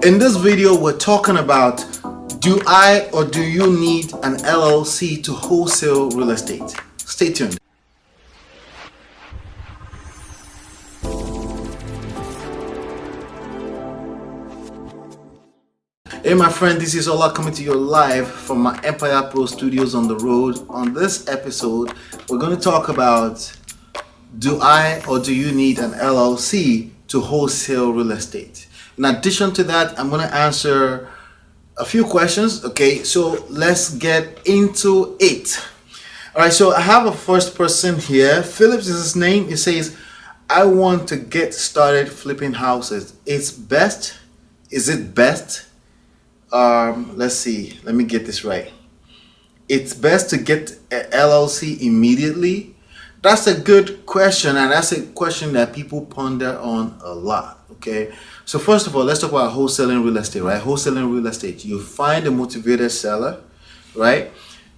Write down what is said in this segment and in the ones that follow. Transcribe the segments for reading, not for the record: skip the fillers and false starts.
In this video, we're talking about, do I or do you need an LLC to wholesale real estate? Stay tuned. Hey my friend, this is Ola coming to you live from myEmpirePRO studios on the road. On this episode, we're going to talk about, do I or do you need an LLC to wholesale real estate? In addition to that, I'm going to answer a few questions. Okay, so let's get into it. All right, so I have a first person here. Phillips is his name. He says, I want to get started flipping houses. Is it best? Let's see. Let me get this right. It's best to get an LLC immediately. That's a good question, and that's a question that people ponder on a lot. Okay, so first of all, let's talk about wholesaling real estate, right? Wholesaling real estate, you find a motivated seller, right?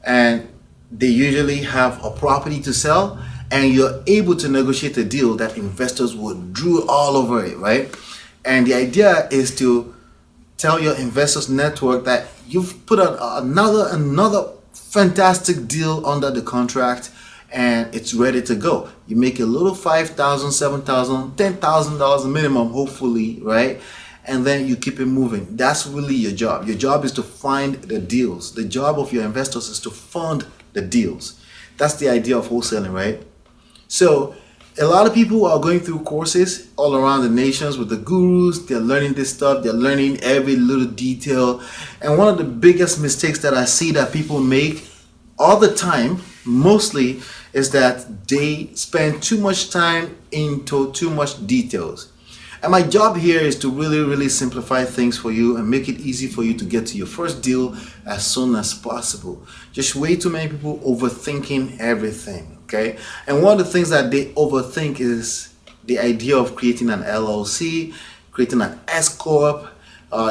And they usually have a property to sell, and you're able to negotiate a deal that investors would drool all over it, right? And the idea is to tell your investors network that you've put out another fantastic deal under the contract, and it's ready to go. You make a little $5,000, $7,000, $10,000 minimum, hopefully, right? And then you keep it moving. That's really your job. Your job is to find the deals. The job of your investors is to fund the deals. That's the idea of wholesaling, right? So a lot of people are going through courses all around the nations with the gurus. They're learning this stuff. They're learning every little detail. And one of the biggest mistakes that I see that people make all the time, mostly, is that they spend too much time into too much details. And my job here is to really simplify things for you and make it easy for you to get to your first deal as soon as possible. Just way too many people overthinking everything, okay? And one of the things that they overthink is the idea of creating an LLC, creating an S Corp.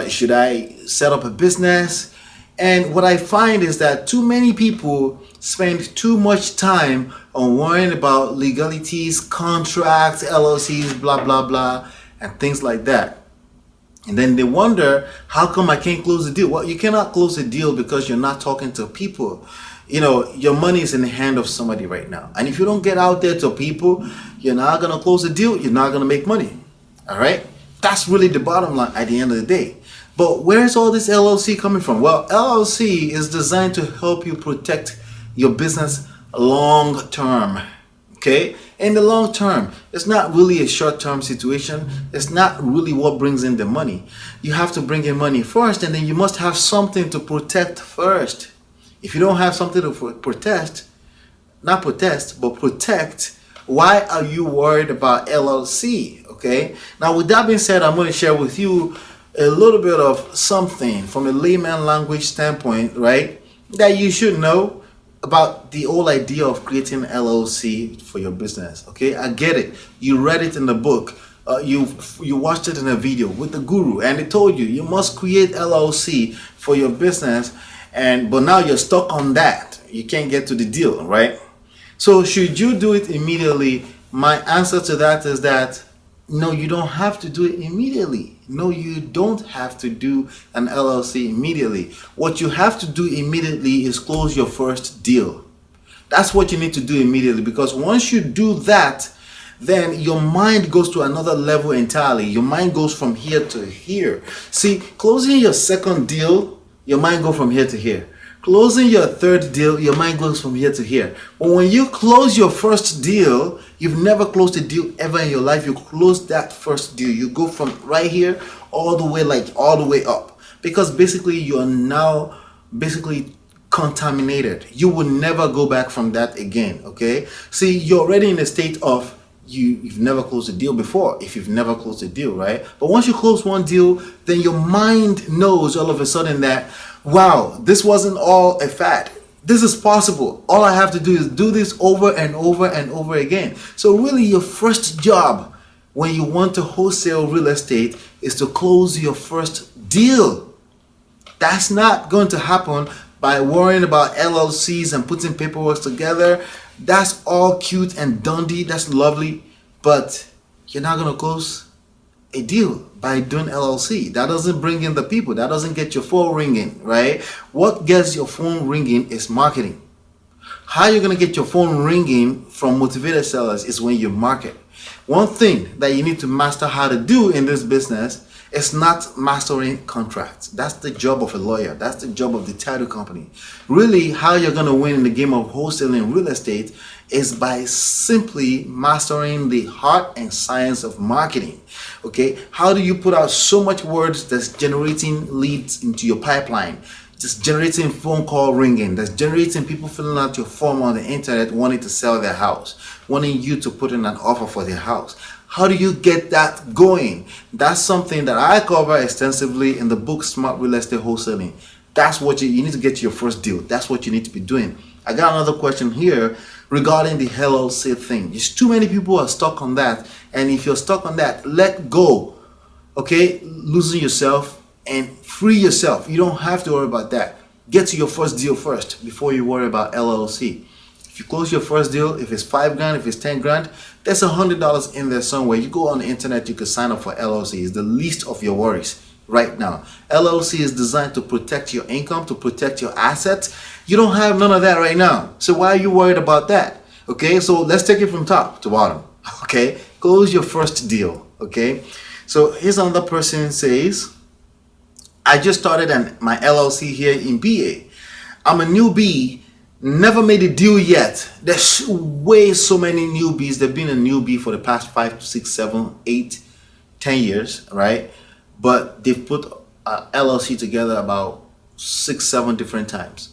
Should I set up a business? And what I find is that too many people spend too much time on worrying about legalities, contracts, LLCs, blah, blah, blah, and things like that. And then they wonder, how come I can't close the deal? Well, you cannot close a deal because you're not talking to people. You know, your money is in the hand of somebody right now. And if you don't get out there to people, you're not going to close the deal. You're not going to make money. All right? That's really the bottom line at the end of the day. But where's all this LLC coming from? Well, LLC is designed to help you protect your business long term. Okay? In the long term, it's not really a short-term situation. It's not really what brings in the money. You have to bring in money first, and then you must have something to protect first. If you don't have something to protect, why are you worried about LLC? Okay? Now, with that being said, I'm going to share with you a little bit of something from a layman language standpoint, right, that you should know about the whole idea of creating LLC for your business. Okay, I get it. You read it in the book. You watched it in a video with the guru, and they told you you must create LLC for your business, but now you're stuck on that. You can't get to the deal, right? So should you do it immediately? My answer to that is that no, you don't have to do it immediately. No, you don't have to do an LLC immediately. What you have to do immediately is close your first deal. That's what you need to do immediately, because once you do that, then your mind goes to another level entirely. Your mind goes from here to here. See, closing your second deal, your mind goes from here to here. Closing your third deal, your mind goes from here to here. But when you close your first deal, you've never closed a deal ever in your life. You close that first deal. You go from right here all the way up. Because basically you're now contaminated. You will never go back from that again, okay? See, you're already in a state of you've never closed a deal before, if you've never closed a deal, right? But once you close one deal, then your mind knows all of a sudden that, wow, this wasn't all a fad. This is possible. All I have to do is do this over and over and over again. So really, your first job when you want to wholesale real estate is to close your first deal. That's not going to happen by worrying about LLCs and putting paperwork together. That's all cute and dandy. That's lovely. But you're not going to close a deal by doing LLC. That doesn't bring in the people. That doesn't get your phone ringing, right? What gets your phone ringing is marketing. How you're going to get your phone ringing from motivated sellers is when you market. One thing that you need to master how to do in this business is not mastering contracts. That's the job of a lawyer. That's the job of the title company. Really, how you're going to win in the game of wholesaling real estate is by simply mastering the art and science of marketing. Okay, how do you put out so much words that's generating leads into your pipeline? Just generating phone call ringing, that's generating people filling out your form on the internet wanting to sell their house, wanting you to put in an offer for their house. How do you get that going? That's something that I cover extensively in the book Smart Real Estate Wholesaling. That's what you need to get to your first deal. That's what you need to be doing. I got another question here regarding the LLC thing. There's too many people are stuck on that, and if you're stuck on that, let go. Okay, losing yourself and free yourself. You don't have to worry about that. Get to your first deal first before you worry about LLC. If you close your first deal, if it's $5,000, if it's $10,000, there's $100 in there somewhere. You go on the internet, you can sign up for LLC. It's the least of your worries right now. LLC is designed to protect your income, to protect your assets. You don't have none of that right now. So why are you worried about that? Okay, so let's take it from top to bottom. Okay, close your first deal. Okay, so here's another person says, I just started my LLC here in BA. I'm a newbie, never made a deal yet. There's so many newbies. They've been a newbie for the past 5, 6, 7, 8, 10 years, right? But they've put a LLC together about 6, 7 different times.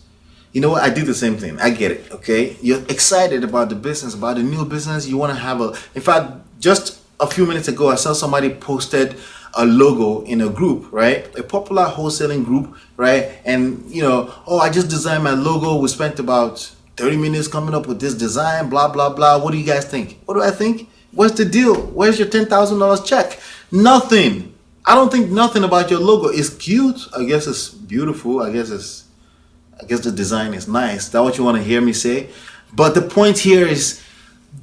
You know what? I did the same thing. I get it, okay? You're excited about the business, about the new business. You want to have in fact, just a few minutes ago, I saw somebody posted a logo in a group, right? A popular wholesaling group, right? And oh, I just designed my logo. We spent about 30 minutes coming up with this design, blah, blah, blah. What do you guys think? What do I think? What's the deal? Where's your $10,000 check? Nothing. I don't think nothing about your logo. It's cute. I guess it's beautiful. I guess the design is nice. Is that what you want to hear me say? But the point here is,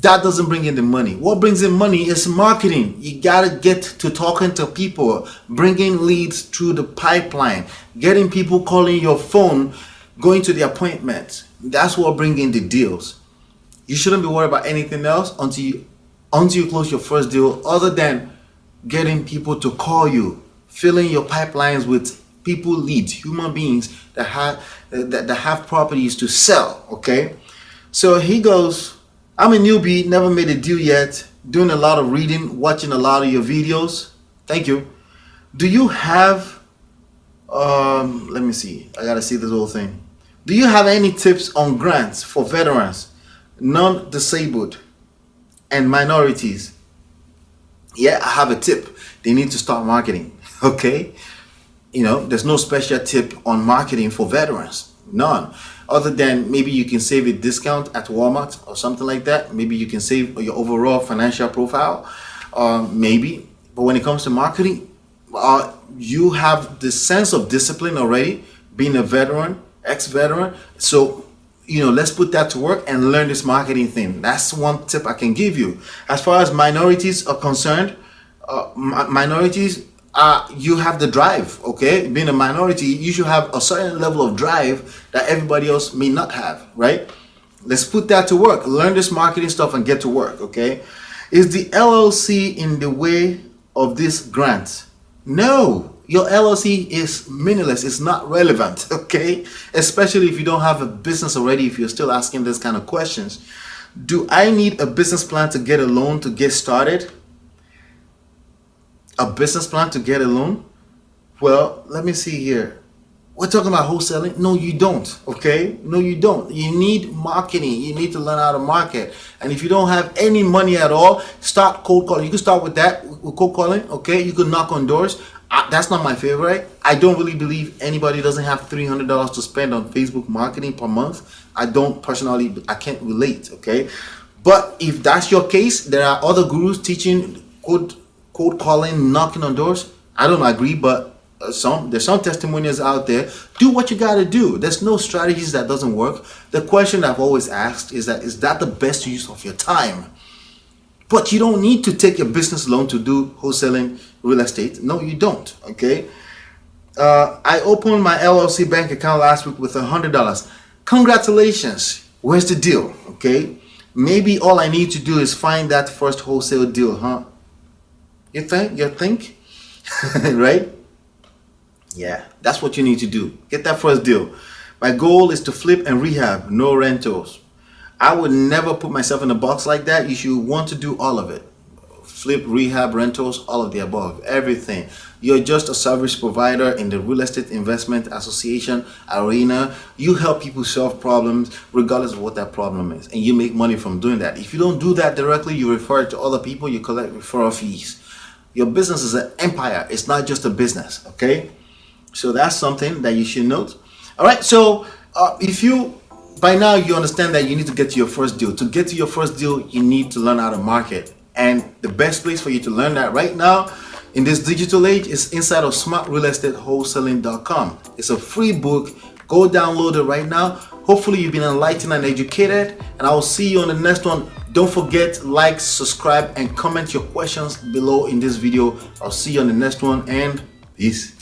that doesn't bring in the money. What brings in money is marketing. You gotta get to talking to people, bringing leads through the pipeline, getting people calling your phone, going to the appointments. That's what brings in the deals. You shouldn't be worried about anything else until you close your first deal, other than getting people to call you, filling your pipelines with people leads, human beings that have properties to sell. Okay, so he goes, I'm a newbie, never made a deal yet, doing a lot of reading, watching a lot of your videos. Thank you. Do you have, let me see, I gotta see this whole thing. Do you have any tips on grants for veterans, non-disabled, and minorities? Yeah, I have a tip. They need to start marketing, okay? There's no special tip on marketing for veterans, none. Other than maybe you can save a discount at Walmart or something like that. Maybe you can save your overall financial profile, maybe. But when it comes to marketing, you have the sense of discipline already, being a veteran, ex-veteran. So, let's put that to work and learn this marketing thing. That's one tip I can give you. As far as minorities are concerned, you have the drive, okay? Being a minority, you should have a certain level of drive that everybody else may not have, right? Let's put that to work. Learn this marketing stuff and get to work, okay? Is the LLC in the way of this grant? No, your LLC is meaningless. It's not relevant, okay? Especially if you don't have a business already, if you're still asking this kind of questions. Do I need a business plan to get a loan to get started? A business plan to get a loan? Well, let me see here. We're talking about wholesaling. No, you don't. Okay? No, you don't. You need marketing. You need to learn how to market. And if you don't have any money at all, start cold calling. You can start with that, with cold calling. Okay? You can knock on doors. That's not my favorite. I don't really believe anybody doesn't have $300 to spend on Facebook marketing per month. I can't relate. Okay? But if that's your case, there are other gurus teaching cold calling, knocking on doors. I don't agree, but there's some testimonials out there. Do what you got to do. There's no strategies that doesn't work. The question I've always asked is that the best use of your time? But you don't need to take your business loan to do wholesaling real estate. No, you don't. Okay. I opened my LLC bank account last week with $100. Congratulations. Where's the deal? Okay. Maybe all I need to do is find that first wholesale deal, huh? You think? Right? Yeah, that's what you need to do. Get that first deal. My goal is to flip and rehab, no rentals. I would never put myself in a box like that. You should want to do all of it. Flip, rehab, rentals, all of the above, everything. You're just a service provider in the real estate investment association arena. You help people solve problems regardless of what that problem is, and you make money from doing that. If you don't do that directly, you refer it to other people, you collect referral fees. Your business is an empire. It's not just a business, okay? So that's something that you should note. All right, so if you by now you understand that you need to get to your first deal. To get to your first deal, you need to learn how to market. And the best place for you to learn that right now in this digital age is inside of smartrealestatewholesaling.com. It's a free book. Go download it right now. Hopefully you've been enlightened and educated, and I will see you on the next one. Don't forget, like, subscribe, and comment your questions below in this video. I'll see you on the next one, and peace.